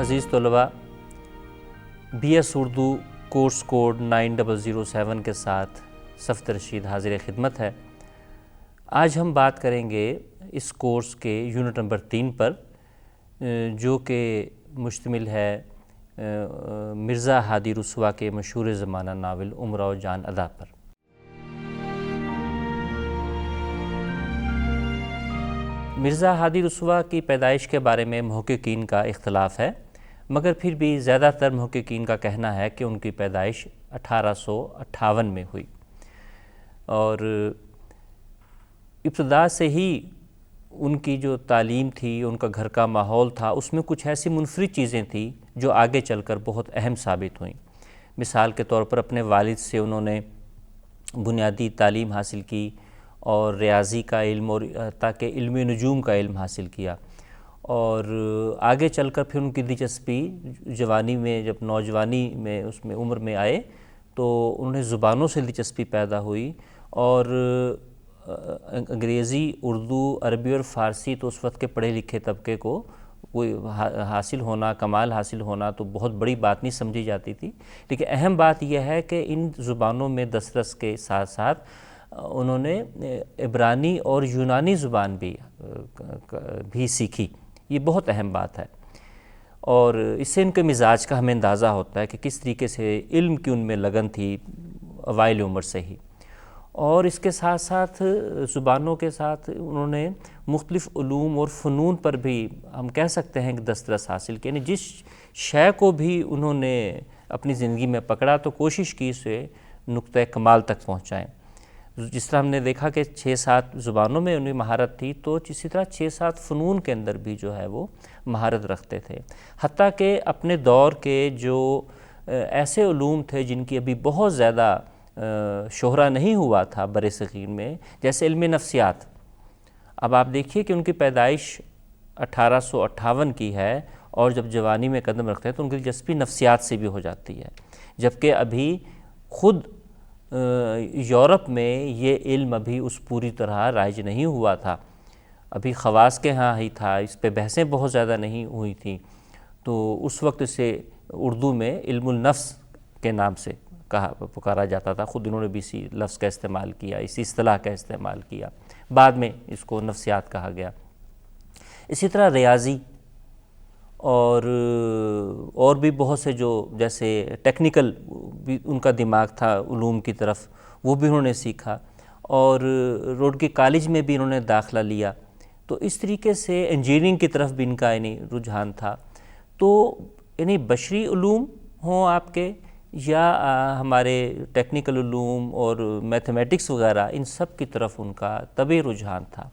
عزیز طلباء، B S Urdu course code 9007 کے ساتھ صفت رشید حاضر خدمت ہے۔ آج ہم بات کریں گے اس کورس کے یونٹ نمبر 3 پر، جو کہ مشتمل ہے مرزا ہادی رسوا کے مشہور زمانہ ناول امراؤ جان ادا پر۔ مرزا ہادی رسوا کی پیدائش کے بارے میں محققین کا اختلاف ہے، مگر پھر بھی زیادہ تر محققین کا کہنا ہے کہ ان کی پیدائش 1858 میں ہوئی، اور ابتدا سے ہی ان کی جو تعلیم تھی، ان کا گھر کا ماحول تھا، اس میں کچھ ایسی منفرد چیزیں تھیں جو آگے چل کر بہت اہم ثابت ہوئیں۔ مثال کے طور پر اپنے والد سے انہوں نے بنیادی تعلیم حاصل کی اور ریاضی کا علم اور تاکہ علم نجوم کا علم حاصل کیا، اور آگے چل کر پھر ان کی دلچسپی جوانی میں، جب نوجوانی میں اس میں عمر میں آئے تو انہیں زبانوں سے دلچسپی پیدا ہوئی، اور انگریزی، اردو، عربی اور فارسی تو اس وقت کے پڑھے لکھے طبقے کو کوئی حاصل ہونا، کمال حاصل ہونا تو بہت بڑی بات نہیں سمجھی جاتی تھی، لیکن اہم بات یہ ہے کہ ان زبانوں میں دسترس کے ساتھ ساتھ انہوں نے عبرانی اور یونانی زبان بھی سیکھی۔ یہ بہت اہم بات ہے، اور اس سے ان کے مزاج کا ہمیں اندازہ ہوتا ہے کہ کس طریقے سے علم کی ان میں لگن تھی اوائل عمر سے ہی۔ اور اس کے ساتھ ساتھ زبانوں کے ساتھ انہوں نے مختلف علوم اور فنون پر بھی ہم کہہ سکتے ہیں کہ دسترس حاصل کیا، یعنی جس شے کو بھی انہوں نے اپنی زندگی میں پکڑا تو کوشش کی اسے نقطۂ کمال تک پہنچائیں۔ جس طرح ہم نے دیکھا کہ 6-7 زبانوں میں انہیں مہارت تھی، تو اسی طرح 6-7 فنون کے اندر بھی جو ہے وہ مہارت رکھتے تھے، حتیٰ کہ اپنے دور کے جو ایسے علوم تھے جن کی ابھی بہت زیادہ شہرہ نہیں ہوا تھا بر صغیر میں، جیسے علم نفسیات۔ اب آپ دیکھیے کہ ان کی پیدائش 1858 کی ہے، اور جب جوانی میں قدم رکھتے ہیں تو ان کی دلچسپی نفسیات سے بھی ہو جاتی ہے، جبکہ ابھی خود یورپ میں یہ علم ابھی اس پوری طرح رائج نہیں ہوا تھا، ابھی خواص کے ہاں ہی تھا، اس پہ بحثیں بہت زیادہ نہیں ہوئی تھیں، تو اس وقت اسے اردو میں علم النفس کے نام سے پکارا جاتا تھا۔ خود انہوں نے بھی اسی لفظ کا استعمال کیا، اسی اصطلاح کا استعمال کیا، بعد میں اس کو نفسیات کہا گیا۔ اسی طرح ریاضی اور بھی بہت سے جو جیسے ٹیکنیکل بھی ان کا دماغ تھا علوم کی طرف، وہ بھی انہوں نے سیکھا، اور روڈکی کالج میں بھی انہوں نے داخلہ لیا، تو اس طریقے سے انجینئرنگ کی طرف بھی ان کا رجحان تھا۔ تو بشری علوم ہوں آپ کے یا ہمارے ٹیکنیکل علوم اور میتھمیٹکس وغیرہ، ان سب کی طرف ان کا طبعی رجحان تھا،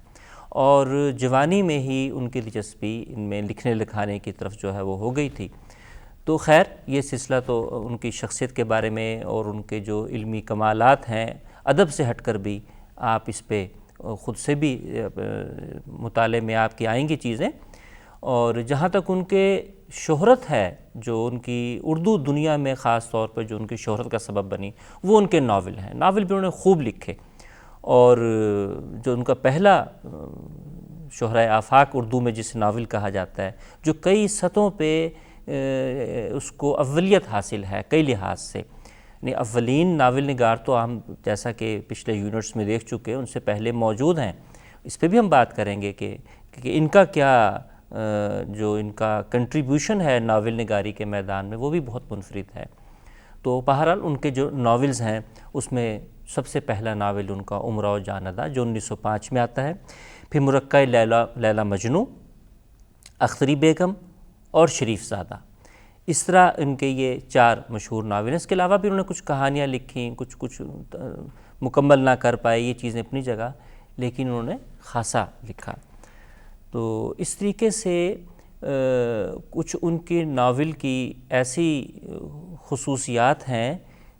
اور جوانی میں ہی ان کی دلچسپی ان میں لکھنے لکھانے کی طرف جو ہے وہ ہو گئی تھی۔ تو خیر، یہ سلسلہ تو ان کی شخصیت کے بارے میں اور ان کے جو علمی کمالات ہیں، ادب سے ہٹ کر بھی آپ اس پہ خود سے بھی مطالعے میں آپ کی آئیں گی چیزیں، اور جہاں تک ان کے شہرت ہے، جو ان کی اردو دنیا میں خاص طور پر جو ان کی شہرت کا سبب بنی، وہ ان کے ناول ہیں۔ ناول بھی انہوں نے خوب لکھے، اور جو ان کا پہلا شہرۂ آفاق اردو میں جس ناول کہا جاتا ہے، جو کئی سطحوں پہ اس کو اولیت حاصل ہے کئی لحاظ سے، یعنی اولین ناول نگار تو ہم جیسا کہ پچھلے یونٹس میں دیکھ چکے ہیں، ان سے پہلے موجود ہیں، اس پہ بھی ہم بات کریں گے کہ ان کا کیا جو ان کا کنٹریبیوشن ہے ناول نگاری کے میدان میں، وہ بھی بہت منفرد ہے۔ تو بہرحال ان کے جو ناولز ہیں اس میں سب سے پہلا ناول ان کا امراؤ جان ادا، جو 1905 میں آتا ہے، پھر مرقع لیلی مجنوں، اختری بیگم اور شریف زادہ۔ اس طرح ان کے یہ 4 مشہور ناول ہیں۔ اس کے علاوہ بھی انہوں نے کچھ کہانیاں لکھیں، کچھ مکمل نہ کر پائے، یہ چیزیں اپنی جگہ، لیکن انہوں نے خاصا لکھا۔ تو اس طریقے سے کچھ ان کی ناول کی ایسی خصوصیات ہیں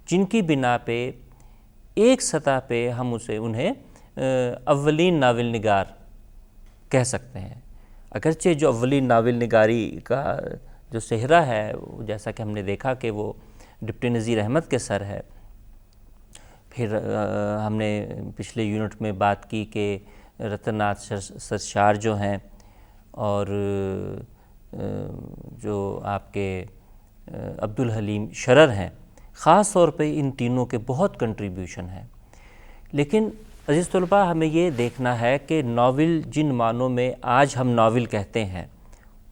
جن کی بنا پہ ایک سطح پہ ہم انہیں اولین ناول نگار کہہ سکتے ہیں، اگرچہ جو اولین ناول نگاری کا جو صحرا ہے، جیسا کہ ہم نے دیکھا کہ وہ ڈپٹی نذیر احمد کے سر ہے۔ پھر ہم نے پچھلے یونٹ میں بات کی کہ رتن ناتھ سرشار جو ہیں، اور جو آپ کے عبدالحلیم شرر ہیں، خاص طور پہ ان تینوں کے بہت کنٹریبیوشن ہیں۔ لیکن عزیز طلباء، ہمیں یہ دیکھنا ہے کہ ناول جن معنوں میں آج ہم ناول کہتے ہیں،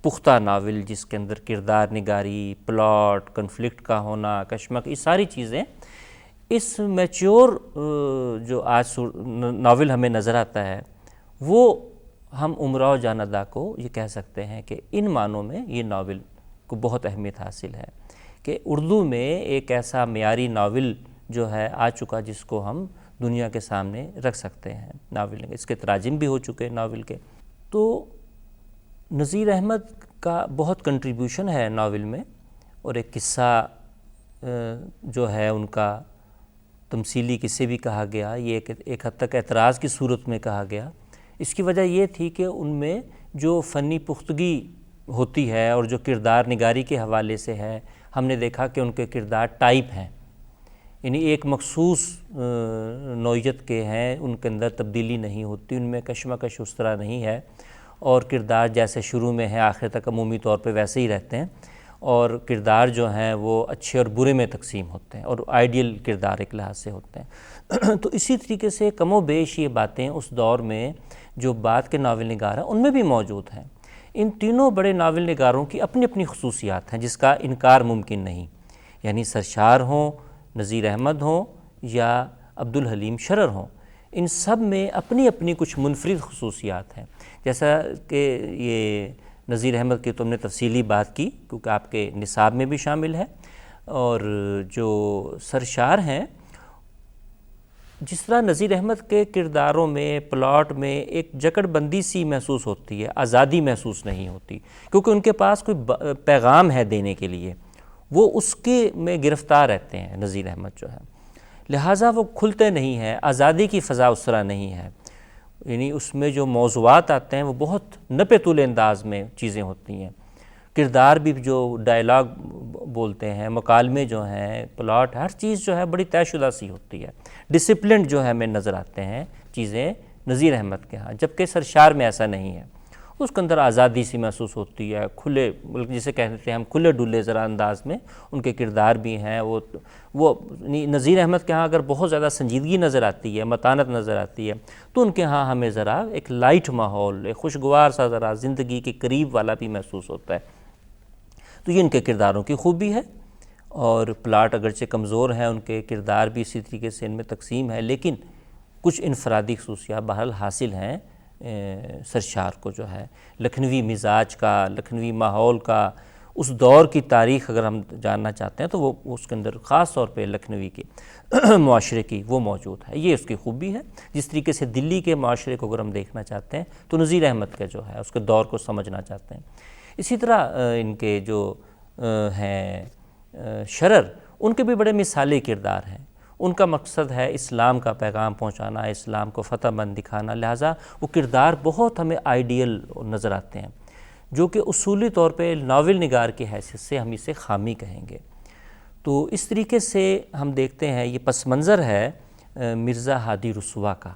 پختہ ناول جس کے اندر کردار نگاری، پلاٹ، کنفلکٹ کا ہونا، کشمکش، یہ ساری چیزیں، اس میچور جو آج ناول ہمیں نظر آتا ہے، وہ ہم امراؤ جاندہ کو یہ کہہ سکتے ہیں کہ ان معنوں میں یہ ناول کو بہت اہمیت حاصل ہے کہ اردو میں ایک ایسا معیاری ناول جو ہے آ چکا جس کو ہم دنیا کے سامنے رکھ سکتے ہیں۔ ناول اس کے تراجم بھی ہو چکے ناول کے۔ تو نذیر احمد کا بہت کنٹریبیوشن ہے ناول میں، اور ایک قصہ جو ہے ان کا تمثیلی قصے بھی کہا گیا، یہ ایک حد تک اعتراض کی صورت میں کہا گیا۔ اس کی وجہ یہ تھی کہ ان میں جو فنی پختگی ہوتی ہے اور جو کردار نگاری کے حوالے سے ہے، ہم نے دیکھا کہ ان کے کردار ٹائپ ہیں، یعنی ایک مخصوص نوعیت کے ہیں، ان کے اندر تبدیلی نہیں ہوتی، ان میں کشمکش اس طرح نہیں ہے، اور کردار جیسے شروع میں ہیں آخر تک عمومی طور پہ ویسے ہی رہتے ہیں، اور کردار جو ہیں وہ اچھے اور برے میں تقسیم ہوتے ہیں، اور آئیڈیل کردار ایک لحاظ سے ہوتے ہیں۔ تو اسی طریقے سے کم و بیش یہ باتیں اس دور میں جو بعد کے ناول نگار ہیں ان میں بھی موجود ہیں۔ ان تینوں بڑے ناول نگاروں کی اپنی اپنی خصوصیات ہیں جس کا انکار ممکن نہیں، یعنی سرشار ہوں، نذیر احمد ہوں یا عبدالحلیم شرر ہوں، ان سب میں اپنی اپنی کچھ منفرد خصوصیات ہیں۔ جیسا کہ یہ نذیر احمد کی تو ہم نے تفصیلی بات کی کیونکہ آپ کے نصاب میں بھی شامل ہے، اور جو سرشار ہیں، جس طرح نذیر احمد کے کرداروں میں، پلاٹ میں ایک جکڑ بندی سی محسوس ہوتی ہے، آزادی محسوس نہیں ہوتی، کیونکہ ان کے پاس کوئی پیغام ہے دینے کے لیے، وہ اس کے میں گرفتار رہتے ہیں نذیر احمد جو ہے، لہٰذا وہ کھلتے نہیں ہیں، آزادی کی فضا اس طرح نہیں ہے، یعنی اس میں جو موضوعات آتے ہیں وہ بہت نپے تلے انداز میں چیزیں ہوتی ہیں، کردار بھی جو ڈائلاگ بولتے ہیں، مکالمے جو ہیں، پلاٹ، ہر چیز جو ہے بڑی طے شدہ سی ہوتی ہے، ڈسپلنڈ جو ہے ہمیں نظر آتے ہیں چیزیں نذیر احمد کے ہاں، جبکہ سرشار میں ایسا نہیں ہے، اس کے اندر آزادی سی محسوس ہوتی ہے، کھلے، جسے کہتے ہیں ہم کھلے ڈلے ذرا انداز میں ان کے کردار بھی ہیں۔ وہ نذیر احمد کے ہاں اگر بہت زیادہ سنجیدگی نظر آتی ہے، متانت نظر آتی ہے، تو ان کے ہاں ہمیں ذرا ایک لائٹ ماحول، ایک خوشگوار سا ذرا زندگی کے قریب والا بھی محسوس ہوتا ہے۔ تو یہ ان کے کرداروں کی خوبی ہے، اور پلاٹ اگرچہ کمزور ہیں، ان کے کردار بھی اسی طریقے سے ان میں تقسیم ہے، لیکن کچھ انفرادی خصوصیات بہرحال حاصل ہیں سرشار کو، جو ہے لکھنوی مزاج کا، لکھنوی ماحول کا، اس دور کی تاریخ اگر ہم جاننا چاہتے ہیں تو وہ اس کے اندر خاص طور پہ لکھنوی کے معاشرے کی وہ موجود ہے، یہ اس کی خوبی ہے۔ جس طریقے سے دلی کے معاشرے کو اگر ہم دیکھنا چاہتے ہیں تو نذیر احمد کا جو ہے اس کے دور کو سمجھنا چاہتے ہیں، اسی طرح ان کے جو ہیں شرر، ان کے بھی بڑے مثالی کردار ہیں، ان کا مقصد ہے اسلام کا پیغام پہنچانا، اسلام کو فتح مند دکھانا، لہٰذا وہ کردار بہت ہمیں آئیڈیل نظر آتے ہیں، جو کہ اصولی طور پہ ناول نگار کی حیثیت سے ہم اسے خامی کہیں گے۔ تو اس طریقے سے ہم دیکھتے ہیں یہ پس منظر ہے مرزا ہادی رسوا کا۔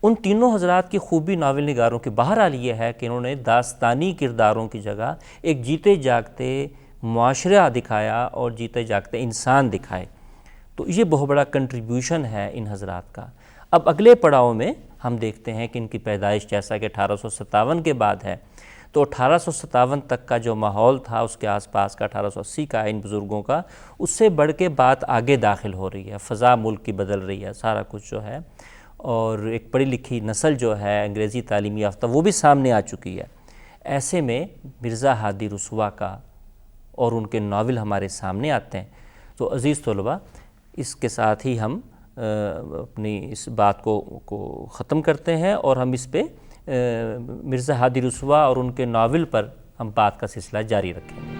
ان تینوں حضرات کی خوبی ناول نگاروں کی بہرحال یہ ہے کہ انہوں نے داستانی کرداروں کی جگہ ایک جیتے جاگتے معاشرہ دکھایا اور جیتے جاگتے انسان دکھائے، تو یہ بہت بڑا کنٹریبیوشن ہے ان حضرات کا۔ اب اگلے پڑاؤ میں ہم دیکھتے ہیں کہ ان کی پیدائش جیسا کہ 1857 کے بعد ہے، تو 1857 تک کا جو ماحول تھا اس کے آس پاس کا 1880 کا ان بزرگوں کا، اس سے بڑھ کے بات آگے داخل ہو رہی ہے، فضا ملک کی بدل رہی ہے، سارا کچھ جو ہے، اور ایک پڑھی لکھی نسل جو ہے انگریزی تعلیم یافتہ وہ بھی سامنے آ چکی ہے۔ ایسے میں مرزا ہادی رسوا کا اور ان کے ناول ہمارے سامنے آتے ہیں۔ تو عزیز طلباء، اس کے ساتھ ہی ہم اپنی اس بات کو ختم کرتے ہیں، اور ہم اس پہ مرزا ہادی رسوا اور ان کے ناول پر ہم بات کا سلسلہ جاری رکھیں گے۔